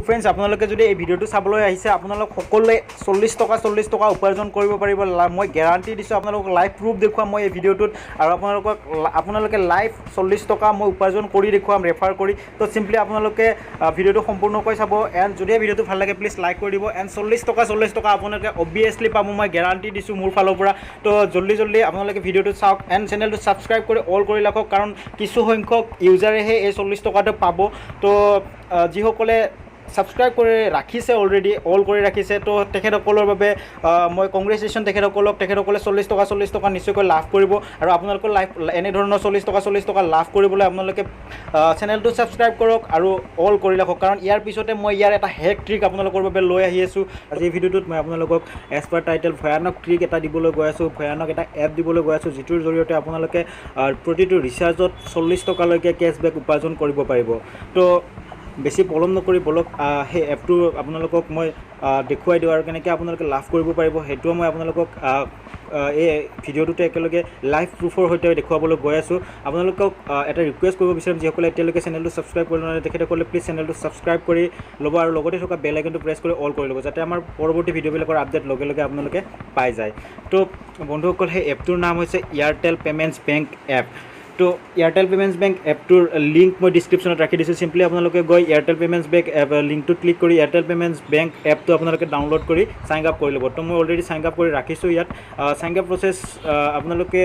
Friends আপোনালোকে যদি এই ভিডিঅ'টো চাবলৈ আহিছে আপোনালোক সকলোৱে 40 টকা উপাৰ্জন কৰিব পাৰিব মই গ্যাৰাণ্টি দিছোঁ আপোনালোকক লাইভ প্ৰুফ দেখুৱাম মই এই ভিডিঅ'টোত আৰু আপোনালোকে লাইভ 40 টকা মই উপাৰ্জন কৰি দেখুৱাম ৰেফাৰ কৰি তো সিম্পলি আপোনালোকে ভিডিঅ'টো সম্পূৰ্ণকৈ চাব এণ্ড যদি এই ভিডিঅ'টো ভাল লাগে প্লিজ লাইক কৰি দিব এণ্ড 40 টকা আপোনালোকে অবভিয়াছলি পাব মই গ্যাৰাণ্টি দিছোঁ মোৰ ফালৰ পৰা তো জলদি আপোনালোকে ভিডিঅ'টো চাওক এণ্ড চেনেলটো ছাবস্ক্ৰাইব কৰি অল কৰি ৰাখক কাৰণ কিছু সংখ্যক ইউজাৰেহে এই 40 টকাটো পাব তো যিসকলে ছাবস্ক্ৰাইব কৰি ৰাখিছে অলৰেডি অল কৰি ৰাখিছে তো তেখেতসকলৰ বাবে মই কংগ্ৰেচুলেশ্যন তেখেতসকলে 40 টকা নিশ্চয়কৈ লাভ কৰিব আৰু আপোনালোকৰ লাইফ এনেধৰণৰ 40 টকা লাভ কৰিবলৈ আপোনালোকে চেনেলটো ছাবস্ক্ৰাইব কৰক আৰু অল কৰি ৰাখক কাৰণ ইয়াৰ পিছতে মই ইয়াৰ এটা হেক ট্ৰিক আপোনালোকৰ বাবে লৈ আহি আছোঁ আজি এই ভিডিঅ'টোত মই আপোনালোকক এজ পাৰ টাইটেল ভয়ানক ট্ৰিক এটা দিবলৈ গৈ আছোঁ ভয়ানক এটা এপ দিবলৈ গৈ আছোঁ যিটোৰ জৰিয়তে আপোনালোকে প্ৰতিটো ৰিচাৰ্জত 40 টকালৈকে কেছবেক উপাৰ্জন কৰিব পাৰিব তো বেছি পলম নকৰি বলক সেই এপটো আপোনালোকক মই দেখুৱাই দিওঁ আৰু কেনেকৈ আপোনালোকে লাভ কৰিব পাৰিব সেইটোও মই আপোনালোকক এই ভিডিঅ'টোতে একেলগে লাইভ প্ৰুফৰ সৈতে দেখুৱাবলৈ গৈ আছোঁ আপোনালোকক এটা ৰিকুৱেষ্ট কৰিব বিচাৰিম যিসকলে এতিয়ালৈকে চেনেলটো ছাবস্ক্ৰাইব কৰি লোৱা নাই তেখেতসকলে প্লিজ চেনেলটো ছাবস্ক্ৰাইব কৰি ল'ব আৰু লগতে থকা বেল আইকনটো প্ৰেছ কৰি অল কৰি ল'ব যাতে আমাৰ পৰৱৰ্তী ভিডিঅ'বিলাকৰ আপডেট লগে লগে আপোনালোকে পাই যায় তো বন্ধুসকল সেই এপটোৰ নাম হৈছে এয়াৰটেল পেমেণ্টছ বেংক এপ তো এয়াৰটেল পেমেণ্টছ বেংক এপটোৰ লিংক মই ডিছক্ৰিপশ্যনত ৰাখি দিছোঁ চিম্পলি আপোনালোকে গৈ এয়াৰটেল পেমেণ্টছ বেংক এপ লিংকটোত ক্লিক কৰি এয়াৰটেল পেমেণ্টছ বেংক এপটো আপোনালোকে ডাউনলোড কৰি চাইন আপ কৰি ল'ব তো মই অলৰেডি চাইন আপ কৰি ৰাখিছোঁ ইয়াত চাইন আপ প্ৰচেছ আপোনালোকে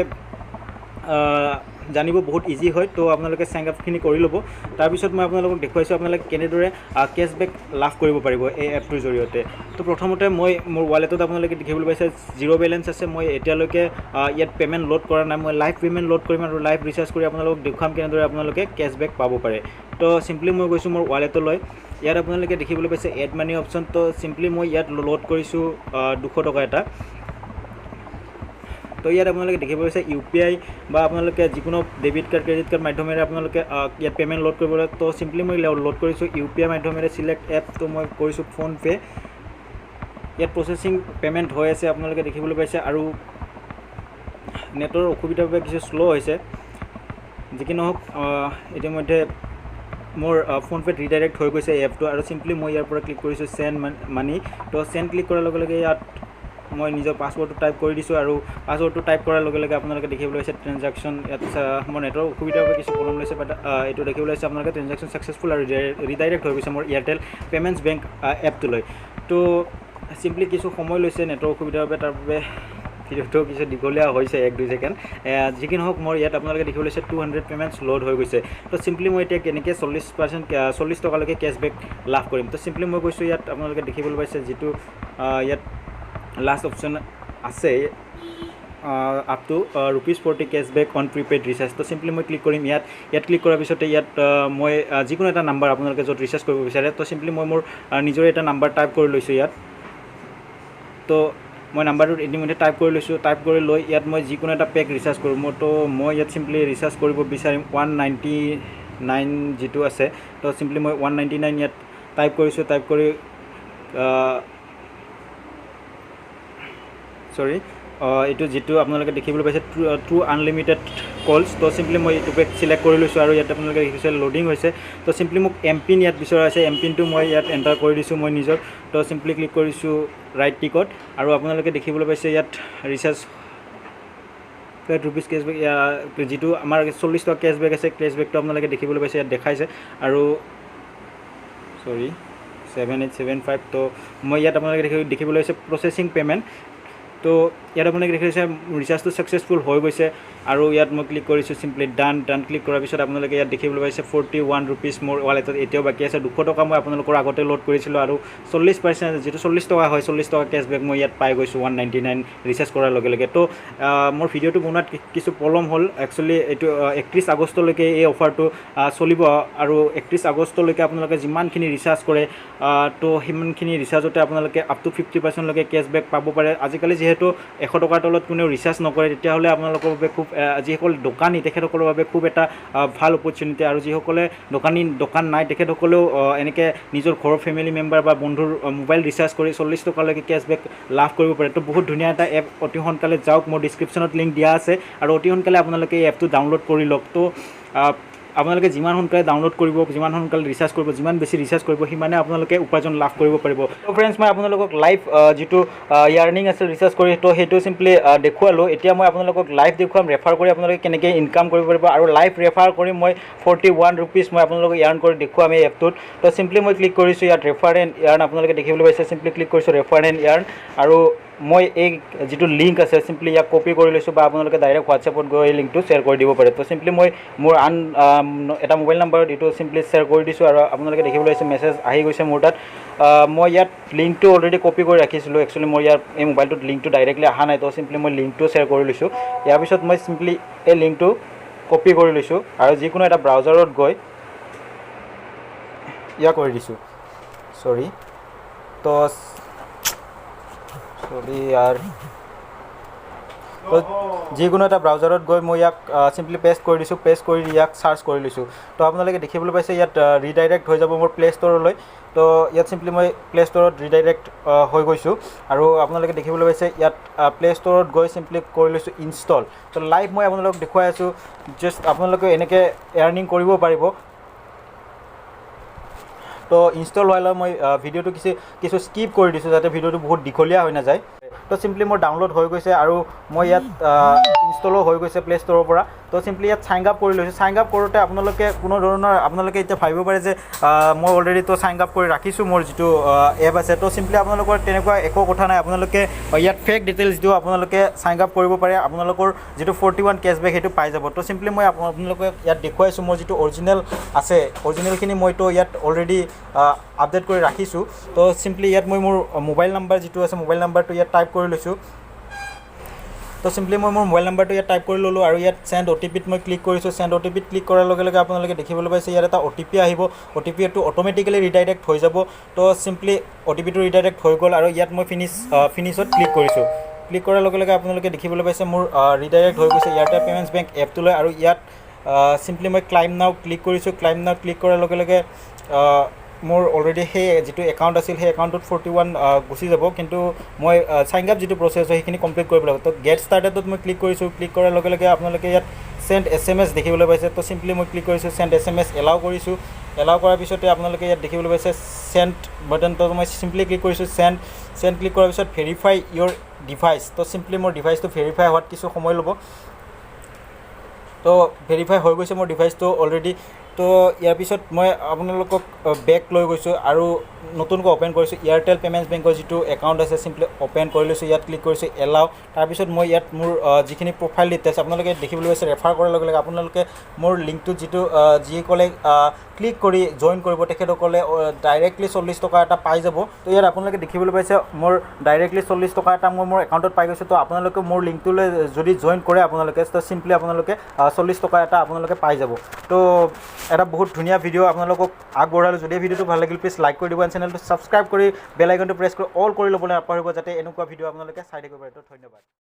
জানিব বহুত ইজি হয় তো আপোনালোকে চাইন আপখিনি কৰি ল'ব তাৰপিছত মই আপোনালোকক দেখুৱাইছোঁ আপোনালোকে কেনেদৰে কেছবেক লাভ কৰিব পাৰিব এই এপটোৰ জৰিয়তে তো প্ৰথমতে মই মোৰ ৱালেটত আপোনালোকে দেখিবলৈ পাইছে জিৰ' বেলেঞ্চ আছে মই এতিয়ালৈকে ইয়াত পে'মেণ্ট লোড কৰা নাই মই লাইভ পে'মেণ্ট লোড কৰিম আৰু লাইভ ৰিচাৰ্জ কৰি আপোনালোকক দেখুৱাম কেনেদৰে আপোনালোকে কেছবেক পাব পাৰে তো চিম্পলি মই গৈছোঁ মোৰ ৱালেটলৈ ইয়াত আপোনালোকে দেখিবলৈ পাইছে এড মানি অপশ্যন তো চিম্পলি মই ইয়াত লোড কৰিছোঁ 200 টকা এটা তো ইয়াত আপোনালোকে দেখিব পাৰিছে UPI বা আপোনালোকে যিকোনো ডেবিট কাৰ্ড ক্ৰেডিট কাৰ্ড মাধ্যমেৰে আপোনালোকে ইয়াত পে'মেণ্ট লোড কৰিব লাগে তো চিম্পলি মই লোড কৰিছোঁ UPI মাধ্যমেৰে চিলেক্ট এপ তো মই কৰিছোঁ ফোনপে' ইয়াত প্ৰচেছিং পে'মেণ্ট হৈ আছে আপোনালোকে দেখিবলৈ পাইছে আৰু নেটৰ অসুবিধাৰ বাবে কিছু শ্ল' হৈছে যি কি নহওক ইতিমধ্যে মোৰ ফোনপে'ত ৰিডাইৰেক্ট হৈ গৈছে এই এপটো আৰু চিম্পলি মই ইয়াৰ পৰা ক্লিক কৰিছোঁ চেণ্ড মানি তো চেণ্ড ক্লিক কৰাৰ লগে লগে ইয়াত মই নিজৰ পাছৱৰ্ডটো টাইপ কৰি দিছোঁ আৰু পাছৱৰ্ডটো টাইপ কৰাৰ লগে লগে আপোনালোকে দেখিবলৈ পাইছে ট্ৰেনজেকশ্যন ইয়াত মোৰ নেটৰ অসুবিধাৰ বাবে কিছু প্ৰব্লেম লৈছে বাট এইটো দেখিবলৈ পাইছে আপোনালোকে ট্ৰেনজেকশ্যন ছাকচেছফুল আৰু ৰিডাইৰেক্ট হৈ গৈছে মোৰ এয়াৰটেল পে'মেণ্টছ বেংক এপটোলৈ তো চিম্পলি কিছু সময় লৈছে নেটৰ অসুবিধাৰ বাবে তাৰ বাবে ভিডিঅ'টো কিছু দীঘলীয়া হৈছে 1-2 ছেকেণ্ড যি কি নহওক মোৰ ইয়াত আপোনালোকে দেখিবলৈ পাইছে 200 পে'মেণ্টছ লোড হৈ গৈছে তো চিম্পলি মই এতিয়া কেনেকৈ 40 টকালৈকে কেছবেক লাভ কৰিম তো চিম্পলি মই কৈছোঁ ইয়াত আপোনালোকে দেখিবলৈ পাইছে যিটো ইয়াত লাষ্ট অপশ্যন আছে up to ₹40 cashback on prepaid recharge তো চিম্পলি মই ক্লিক কৰিম ইয়াত ক্লিক কৰাৰ পিছতে ইয়াত মই যিকোনো এটা নাম্বাৰ আপোনালোকে য'ত ৰিচাৰ্জ কৰিব বিচাৰে তো চিম্পলি মই মোৰ নিজৰ এটা নাম্বাৰ টাইপ কৰি লৈছোঁ ইয়াত তো মই নাম্বাৰটো ইতিমধ্যে টাইপ কৰি লৈছোঁ টাইপ কৰি লৈ ইয়াত মই যিকোনো এটা পেক ৰিচাৰ্জ কৰোঁ তো মই ইয়াত চিম্পলি ৰিচাৰ্জ কৰিব বিচাৰিম 199 যিটো আছে তো চিম্পলি মই 199 ইয়াত টাইপ কৰিছোঁ টাইপ কৰি সৰি এইটো যিটো আপোনালোকে দেখিবলৈ পাইছে ট্ৰু আনলিমিটেড কলছ তো চিম্পলি মই এইটো পেক চিলেক্ট কৰি লৈছোঁ আৰু ইয়াত আপোনালোকে দেখিছে লোডিং হৈছে তো চিম্পলি মোক এমপিন ইয়াত বিচৰা আছে এমপিনটো মই ইয়াত এণ্টাৰ কৰি দিছোঁ মই নিজৰ তো চিম্পলি ক্লিক কৰিছোঁ ৰাইট টিকট আৰু আপোনালোকে দেখিবলৈ পাইছে ইয়াত ৰিচাৰ্জ ₹20 কেছবেক যিটো আমাৰ 40 টকা কেছবেক আছে কেছবেকটো আপোনালোকে দেখিবলৈ পাইছে ইয়াত দেখাইছে আৰু সৰি 7875 তো মই ইয়াত আপোনালোকে দেখিবলৈ পাইছে প্ৰচেছিং পে'মেণ্ট তো ইয়াত আপোনালোকে দেখিছে ৰিচাৰ্জটো ছাকচেছফুল হৈ গৈছে আৰু ইয়াত মই ক্লিক কৰিছোঁ চিম্পলি ডান ক্লিক কৰাৰ পিছত আপোনালোকে ইয়াত দেখিবলৈ পাইছে 41 ৰুপিজ মোৰ ৱালেটত এতিয়াও বাকী আছে 200 টকা মই আপোনালোকৰ আগতে লোড কৰিছিলোঁ আৰু 40% যিটো 40 টকা হয় 40 টকা কেছবেক মই ইয়াত পাই গৈছোঁ 199 ৰিচাৰ্জ কৰাৰ লগে লগে তো মোৰ ভিডিঅ'টো বনোৱাত কিছু পলম হ'ল একচুৱেলি এইটো 31 আগষ্টলৈকে এই অফাৰটো চলিব আৰু 31 আগষ্টলৈকে আপোনালোকে যিমানখিনি ৰিচাৰ্জ কৰে তো সিমানখিনি ৰিচাৰ্জতে আপোনালোকে আপ টু 50% লৈকে কেছবেক পাব পাৰে আজিকালি যিহেতু 100 টকাৰ তলত কোনেও ৰিচাৰ্জ নকৰে তেতিয়াহ'লে আপোনালোকৰ বাবে খুব যিসকল দোকানী তেখেতসকলৰ বাবে খুব এটা ভাল অপৰচুনিটি আৰু যিসকলে দোকান নাই তেখেতসকলেও এনেকৈ নিজৰ ঘৰৰ ফেমিলি মেম্বাৰ বা বন্ধুৰ মোবাইল ৰিচাৰ্জ কৰি 40 টকালৈকে কেছবেক লাভ কৰিব পাৰে তো বহুত ধুনীয়া এটা এপ অতি সোনকালে যাওক মোৰ ডিছক্ৰিপশ্যনত লিংক দিয়া আছে আৰু অতি সোনকালে আপোনালোকে এই এপটো ডাউনলোড কৰি লওক তো আপোনালোকে যিমান সোনকালে ডাউনলোড কৰিব, যিমান সোনকালে ৰিচাৰ্জ কৰিব, যিমান বেছি ৰিচাৰ্জ কৰিব, সিমানে আপোনালোকে উপাৰ্জন লাভ কৰিব পাৰিব। তো ফ্ৰেণ্ডছ, মই আপোনালোকক লাইভ যিটো ইয়াৰ্নিং আছে ৰিচাৰ্জ কৰি, তো সেইটো চিম্পলি দেখুৱালোঁ। এতিয়া মই আপোনালোকক লাইভ দেখুৱাম, ৰেফাৰ কৰি আপোনালোকে কেনেকৈ ইনকাম কৰিব পাৰিব, আৰু লাইভ ৰেফাৰ কৰি মই 41 ৰুপিজ মই আপোনালোকক ইয়াৰ্ণ কৰি দেখুৱাম এই এপটোত। তো চিম্পলি মই ক্লিক কৰিছোঁ ইয়াত ৰেফাৰ এণ্ড ইয়াৰ্ণ, আপোনালোকে দেখিবলৈ পাইছে। চিম্পলি ক্লিক কৰিছোঁ ৰেফাৰ এণ্ড ইয়াৰ্ণ, আৰু মই এই যিটো লিংক আছে চিম্পলি ইয়াক কপি কৰি লৈছোঁ, বা আপোনালোকে ডাইৰেক্ট হোৱাটছএপত গৈ এই লিংকটো শ্বেয়াৰ কৰি দিব পাৰে। তো চিম্পলি মই মোৰ এটা মোবাইল নাম্বাৰত এইটো চিম্পলি শ্বেয়াৰ কৰি দিছোঁ, আৰু আপোনালোকে দেখিবলৈ পাইছে মেছেজ আহি গৈছে মোৰ তাত। মই ইয়াত লিংকটো অলৰেডি কপি কৰি ৰাখিছিলোঁ। একচুৱেলি মোৰ ইয়াৰ এই মোবাইলটোত লিংকটো ডাইৰেক্টলি অহা নাই, তো চিম্পলি মই লিংকটো শ্বেয়াৰ কৰি লৈছোঁ। ইয়াৰ পিছত মই চিম্পলি এই লিংকটো কপি কৰি লৈছোঁ, আৰু যিকোনো এটা ব্ৰাউজাৰত গৈ ইয়াক কৰি দিছোঁ। তো ইয়াৰ তো যিকোনো এটা ব্ৰাউজাৰত গৈ মই ইয়াক চিম্পলি পেষ্ট কৰি দিছোঁ, পেষ্ট কৰি ইয়াক চাৰ্চ কৰি লৈছোঁ। তো আপোনালোকে দেখিবলৈ পাইছে ইয়াত ৰিডাইৰেক্ট হৈ যাব মোৰ প্লে ষ্ট'ৰলৈ। তো ইয়াত চিম্পলি মই প্লে ষ্ট'ৰত ৰিডাইৰেক্ট হৈ গৈছোঁ, আৰু আপোনালোকে দেখিবলৈ পাইছে ইয়াত প্লে ষ্ট'ৰত গৈ চিম্পলি কৰি লৈছোঁ ইনষ্টল। তো লাইভ মই আপোনালোকক দেখুৱাই আছোঁ, জাষ্ট আপোনালোকে এনেকৈ আৰ্নিং কৰিব পাৰিব। তো ইনষ্টল হোৱালৈ মই ভিডিঅ'টো কিছু স্কিপ কৰি দিছোঁ, যাতে ভিডিঅ'টো বহুত দীঘলীয়া হৈ নাযায়। তো চিম্পলি মোৰ ডাউনলোড হৈ গৈছে, আৰু মই ইয়াত ইনষ্টলো হৈ গৈছে প্লে ষ্ট'ৰৰ পৰা। তো চিম্পলি ইয়াত চাইন আপ কৰি লৈছোঁ। চাইন আপ কৰোঁতে আপোনালোকে কোনো ধৰণৰ আপোনালোকে এতিয়া ভাবিব পাৰে যে মই অলৰেডি তো চাইন আপ কৰি ৰাখিছোঁ মোৰ যিটো এপ আছে। তো চিম্পলি আপোনালোকৰ তেনেকুৱা একো কথা নাই, আপোনালোকে ইয়াত ফেক ডিটেইলছ দিও আপোনালোকে চাইন আপ কৰিব পাৰে, আপোনালোকৰ যিটো 41 কেছবেক সেইটো পাই যাব। তো চিম্পলি মই আপোনালোকে ইয়াত দেখুৱাইছোঁ মোৰ যিটো অৰিজিনেল আছে, অৰিজিনেলখিনি মইতো ইয়াত অলৰেডি আপডেট কৰি ৰাখিছোঁ। তো চিম্পলি ইয়াত মই মোৰ মোবাইল নাম্বাৰ যিটো আছে, মোবাইল নাম্বাৰটো ইয়াত টাইপ কৰি লৈছোঁ। তো চিম্পলি মই মোৰ মোবাইল নাম্বাৰটো ইয়াত টাইপ কৰি ল'লোঁ, আৰু ইয়াত চেণ্ড OTPত মই ক্লিক কৰিছোঁ। চেণ্ড OTPত ক্লিক কৰাৰ লগে লগে আপোনালোকে দেখিবলৈ পাইছে ইয়াত এটা OTP আহিব। OTPটো অট'মেটিকেলি ৰিডাইৰেক্ট হৈ যাব। তো চিম্পলি OTPটো ৰিডাইৰেক্ট হৈ গ'ল, আৰু ইয়াত মই ফিনিছত ক্লিক কৰিছোঁ। ক্লিক কৰাৰ লগে লগে আপোনালোকে দেখিবলৈ পাইছে মোৰ ৰিডাইৰেক্ট হৈ গৈছে এয়াৰটেল পেমেণ্টছ বেংক এপটোলৈ, আৰু ইয়াত চিম্পলি মই ক্লাইম নাও ক্লিক কৰিছোঁ। ক্লাইম নাও ক্লিক কৰাৰ লগে লগে মোৰ অলৰেডি সেই যিটো একাউণ্ট আছিল সেই একাউণ্টটোত 41 গুচি যাব, কিন্তু মই চাইন আপ যিটো প্ৰচেছ হয় সেইখিনি কমপ্লিট কৰিব লাগিব। তো গেট ষ্টাৰ্টেডত মই ক্লিক কৰিছোঁ। ক্লিক কৰাৰ লগে লগে আপোনালোকে ইয়াত চেণ্ড SMS দেখিবলৈ পাইছে। তো চিম্পলি মই ক্লিক কৰিছোঁ, চেণ্ড SMS এলাউ কৰিছোঁ। এলাউ কৰাৰ পিছতে আপোনালোকে ইয়াত দেখিবলৈ পাইছে চেণ্ড বাটনটো মই চিম্পলি ক্লিক কৰিছোঁ। চেণ্ড ক্লিক কৰাৰ পিছত ভেৰিফাই ইয়'ৰ ডিভাইচ। তো চিম্পলি মোৰ ডিভাইচটো ভেৰিফাই হোৱাত কিছু সময় ল'ব। তো ভেৰিফাই হৈ গৈছে মোৰ ডিভাইচটো অলৰেডি। তো ইয়াৰ পিছত মই আপোনালোকক বেক লৈ গৈছোঁ, আৰু নতুনকৈ অ'পেন কৰিছোঁ এয়াৰটেল পেমেণ্টছ বেংকৰ যিটো একাউণ্ট আছে, চিম্পলি অ'পেন কৰি লৈছোঁ। ইয়াত ক্লিক কৰিছোঁ এলাউ। তাৰপিছত মই ইয়াত মোৰ যিখিনি প্ৰফাইল ডিটেইলছ আপোনালোকে দেখিবলৈ পাইছে, ৰেফাৰ কৰাৰ লগে লগে আপোনালোকে মোৰ লিংকটোত যিসকলে ক্লিক কৰি জইন কৰিব তেখেতসকলে ডাইৰেক্টলি 40 টকা এটা পাই যাব। তো ইয়াত আপোনালোকে দেখিবলৈ পাইছে মোৰ ডাইৰেক্টলি 40 টকা এটা মই মোৰ একাউণ্টত পাই গৈছোঁ। তো আপোনালোকে মোৰ লিংকটোলৈ যদি জইন কৰে আপোনালোকে, তো চিম্পলি আপোনালোকে 40 টকা এটা আপোনালোকে পাই যাব। তো এটা বহুত ধুনীয়া ভিডিঅ' আপোনালোকক আগবঢ়ালোঁ। যদি ভিডিঅ'টো ভাল লাগিল প্লিজ লাইক কৰি দিব, চেনেলটো ছাবস্ক্ৰাইব কৰি বেল আইকনটো প্ৰেছ কৰি অল কৰি ল'বলৈ নাপাহৰিব, যাতে এনেকুৱা ভিডিঅ' আপোনালোকে চাই থাকিব পাৰে। তো ধন্যবাদ।